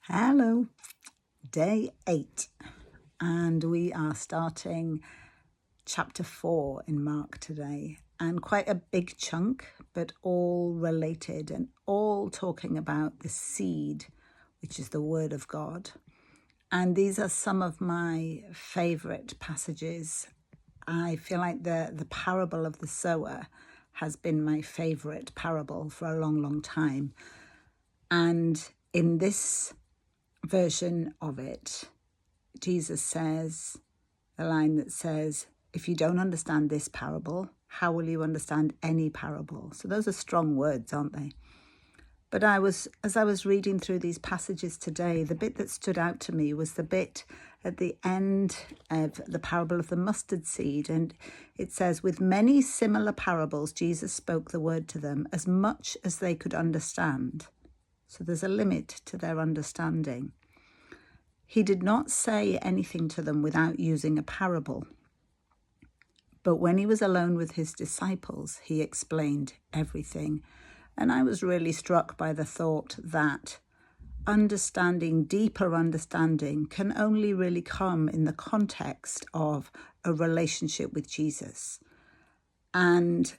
Hello, day 8, and we are starting chapter 4 in Mark today, and quite a big chunk, but all related and all talking about the seed, which is the Word of God. And these are some of my favorite passages. I feel like the parable of the sower has been my favorite parable for a long, long time. And in this version of it, Jesus says the line that says, if you don't understand this parable, how will you understand any parable? So those are strong words, aren't they? But as I was reading through these passages today, the bit that stood out to me was the bit at the end of the parable of the mustard seed. And it says, with many similar parables, Jesus spoke the word to them as much as they could understand. So there's a limit to their understanding. He did not say anything to them without using a parable. But when he was alone with his disciples, he explained everything. And I was really struck by the thought that deeper understanding can only really come in the context of a relationship with Jesus. And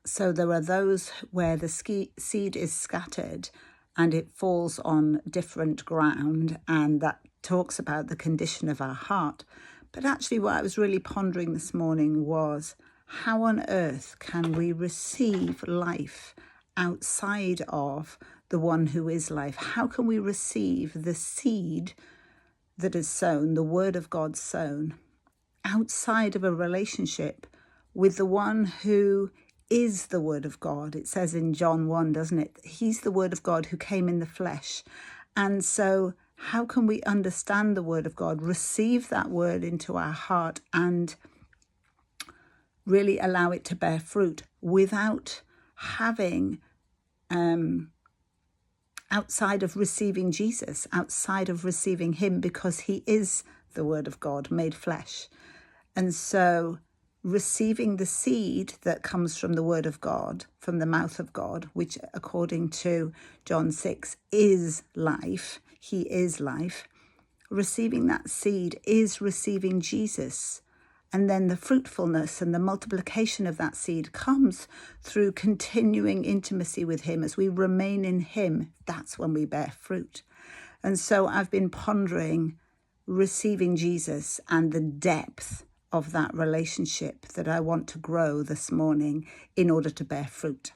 so there are those where the seed is scattered and it falls on different ground, and that talks about the condition of our heart. But actually what I was really pondering this morning was, how on earth can we receive life outside of the one who is life? How can we receive the seed that is sown, the word of God sown, outside of a relationship with the one who is the word of God? It says in John 1, doesn't it? He's the word of God who came in the flesh. And so how can we understand the word of God, receive that word into our heart and really allow it to bear fruit without having, outside of receiving Jesus, outside of receiving him, because he is the word of God made flesh. And so receiving the seed that comes from the word of God, from the mouth of God, which according to John 6 is life, he is life. Receiving that seed is receiving Jesus. And then the fruitfulness and the multiplication of that seed comes through continuing intimacy with him. As we remain in him, that's when we bear fruit. And so I've been pondering receiving Jesus and the depth of that relationship that I want to grow this morning in order to bear fruit.